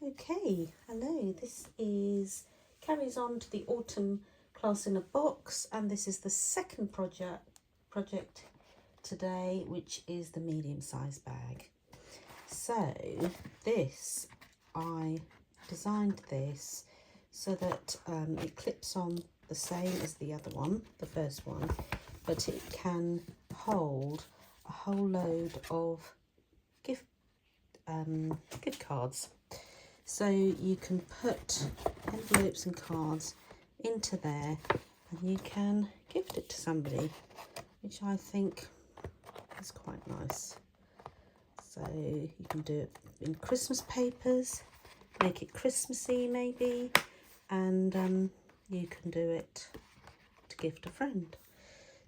Okay, hello, this carries on to the autumn class in a box, and this is the second project today, which is the medium-sized bag. So I designed this so that it clips on the same as the other one, the first one, but it can hold a whole load of gift cards. So you can put envelopes and cards into there and you can gift it to somebody, which I think is quite nice. So you can do it in Christmas papers, make it Christmassy maybe, and you can do it to gift a friend.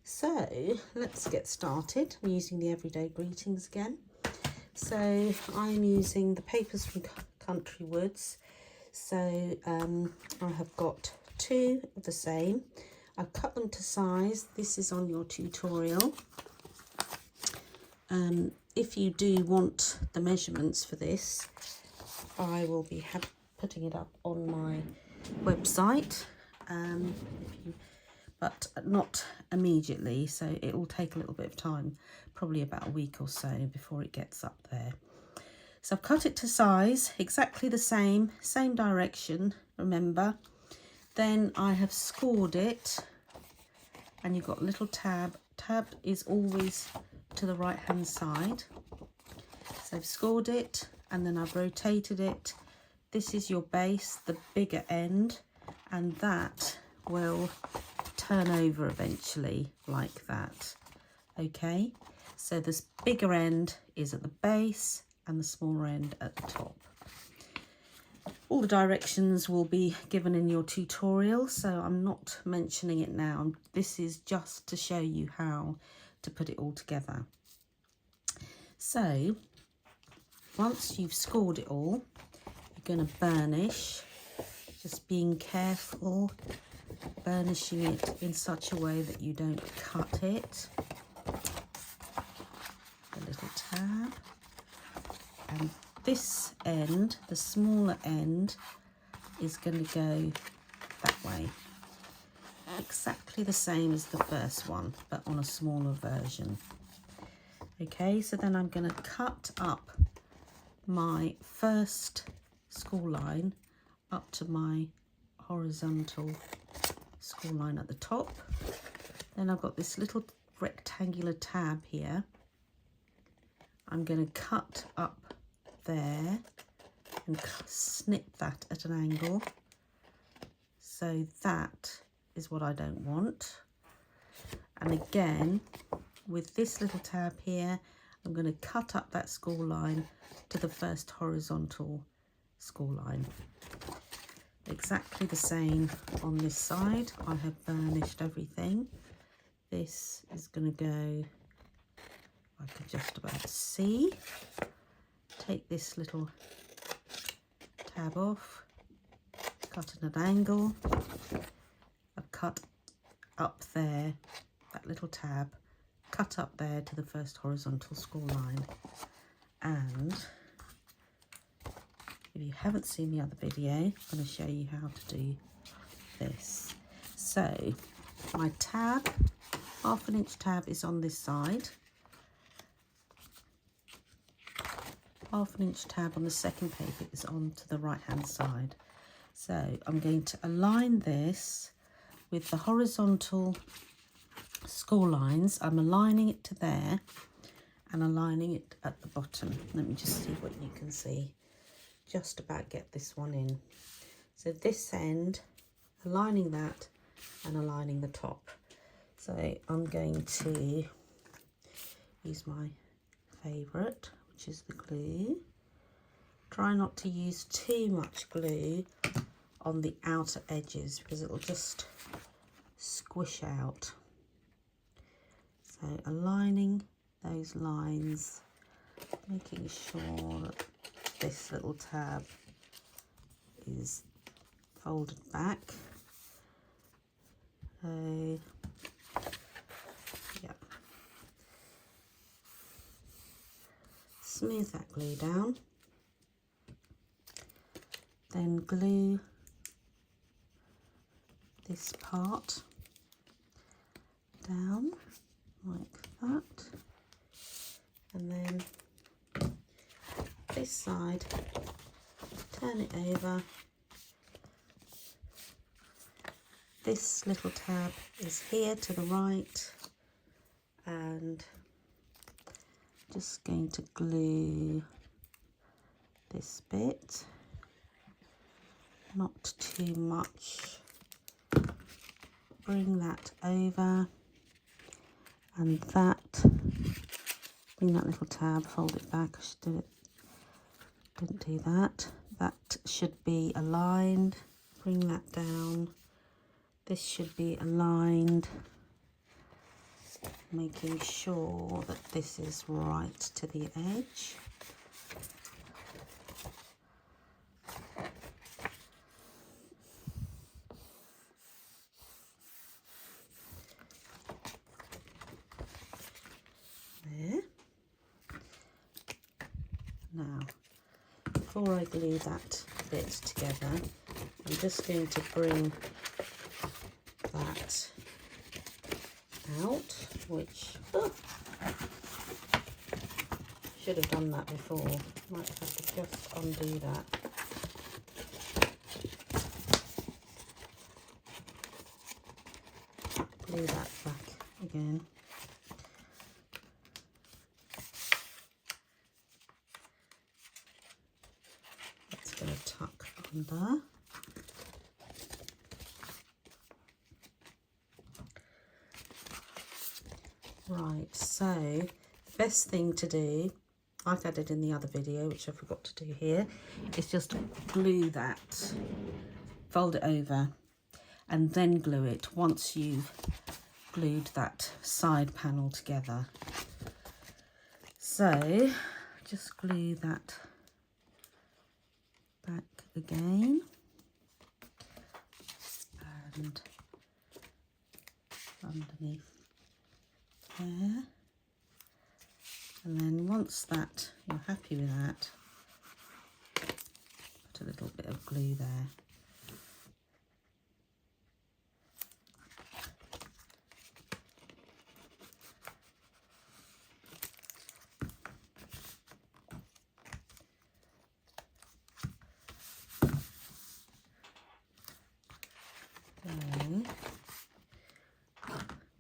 So let's get started. I'm using the everyday greetings again. So I'm using the papers from Country Woods. So I have got two of the same. I've cut them to size. This is on your tutorial. If you do want the measurements for this, I will be putting it up on my website, but not immediately, so it will take a little bit of time, probably about a week or so before it gets up there. So I've cut it to size, exactly the same direction, remember. Then I have scored it, and you've got a little tab. Tab is always to the right hand side. So I've scored it, and then I've rotated it. This is your base, the bigger end, and that will turn over eventually like that. Okay, so this bigger end is at the base and the smaller end at the top. All the directions will be given in your tutorial, so I'm not mentioning it now. This is just to show you how to put it all together. So once you've scored it all, you're going to burnish, just being careful, burnishing it in such a way that you don't cut it. A little tab. And this end, the smaller end, is going to go that way. Exactly the same as the first one, but on a smaller version. Okay, so then I'm going to cut up my first school line up to my horizontal school line at the top. Then I've got this little rectangular tab here. I'm going to cut up there and snip that at an angle. So that is what I don't want. And again, with this little tab here, I'm going to cut up that school line to the first horizontal school line. Exactly the same on this side. I have burnished everything. This is going to go, I can just about see. Take this little tab off, cut at an angle. I've cut up there, that little tab, cut up there to the first horizontal school line. And if you haven't seen the other video, I'm going to show you how to do this. So my tab, 1/2 inch tab, is on this side. 1/2 inch tab on the second paper is on to the right hand side. So I'm going to align this with the horizontal school lines. I'm aligning it to there and aligning it at the bottom. Let me just see what you can see. Just about get this one in. So this end, aligning that and aligning the top. So I'm going to use my favourite, which is the glue. Try not to use too much glue on the outer edges because it will just squish out. So aligning those lines, making sure that this little tab is folded back. So yeah, smooth that glue down. then glue this part down like that, and then this side, turn it over. This little tab is here to the right, and just going to glue this bit, not too much. Bring that over, and that, bring that little tab, fold it back. I should do it, didn't do that. That should be aligned. Bring that down. This should be aligned, making sure that this is right to the edge. There. Now, before I glue that bit together, I'm just going to bring that out, which should have done that before. Might have to just undo that. Glue that back again. That's going to tuck under. Right, so the best thing to do, like I did in the other video, which I forgot to do here, is just glue that, fold it over, and then glue it once you've glued that side panel together. So just glue that back again, and underneath there, and then once that you're happy with that, put a little bit of glue there. Then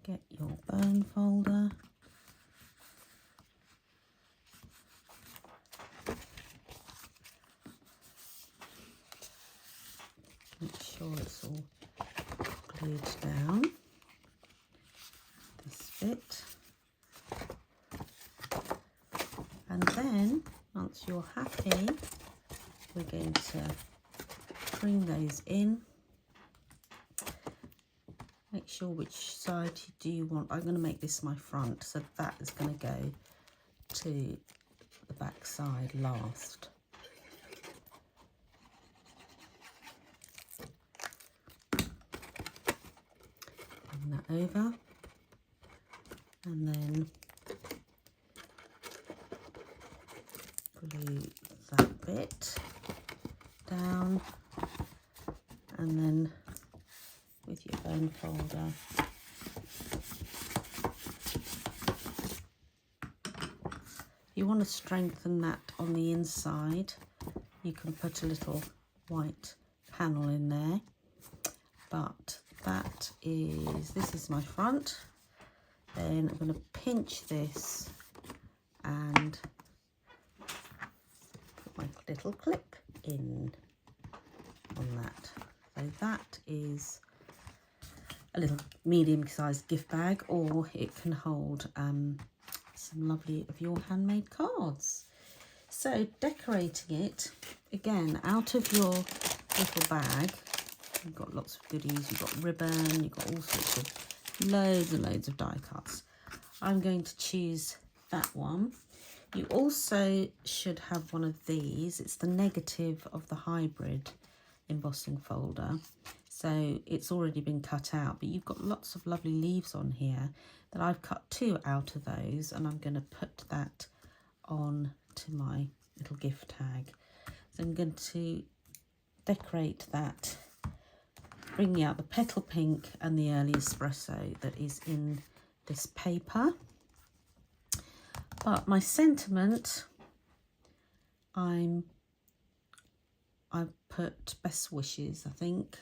get your burn folder, make sure it's all glued down, this bit, and then once you're happy, we're going to bring those in. Make sure which side do you want. I'm going to make this my front, so that is going to go to the back side last. Bring that over, and then glue that bit down, and then with your bone folder, you want to strengthen that on the inside, you can put a little white panel in there, but this is my front. Then I'm going to pinch this and put my little clip in on that. So that is a little medium-sized gift bag, or it can hold some lovely of your handmade cards. So decorating it, again, out of your little bag, you've got lots of goodies, you've got ribbon, you've got all sorts of loads and loads of die cuts. I'm going to choose that one. You also should have one of these. It's the negative of the hybrid embossing folder. So it's already been cut out, but you've got lots of lovely leaves on here that I've cut 2 out of those, and I'm going to put that on to my little gift tag. So I'm going to decorate that, bringing out the petal pink and the early espresso that is in this paper. But my sentiment, I've put best wishes, I think.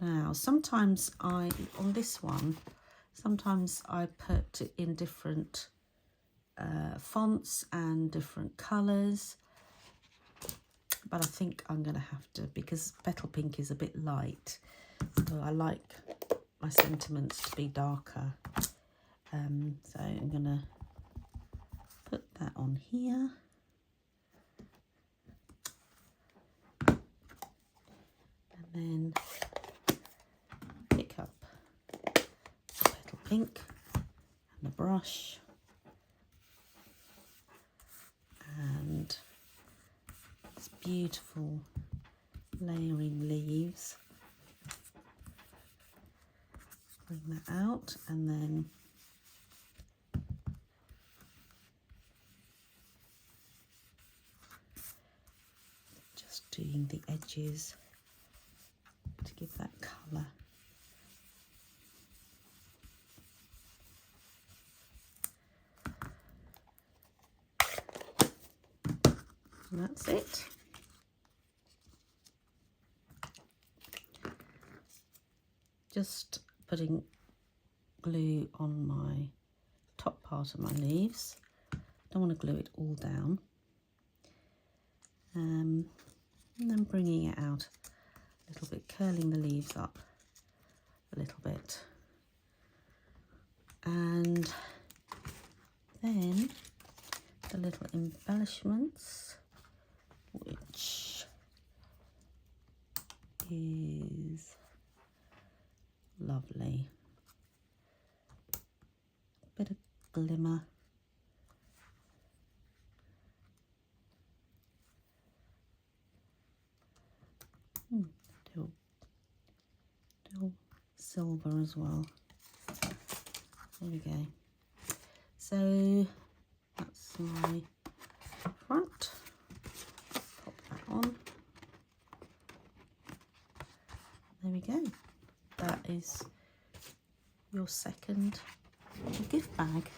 Now, sometimes on this one, sometimes I put it in different fonts and different colours. But I think I'm going to have to, because petal pink is a bit light, so I like my sentiments to be darker. So I'm going to put that on here. And then pick up the petal pink and the brush. And it's beautiful layering leaves. Bring that out and then just doing the edges to give that colour. And that's it. Just putting glue on my top part of my leaves. Don't want to glue it all down. And then bringing it out a little bit, curling the leaves up a little bit. And then the little embellishments, which is lovely. A bit of glimmer. Still silver as well. There we go. So that's my front. Pop that on. There we go. That is your second gift bag.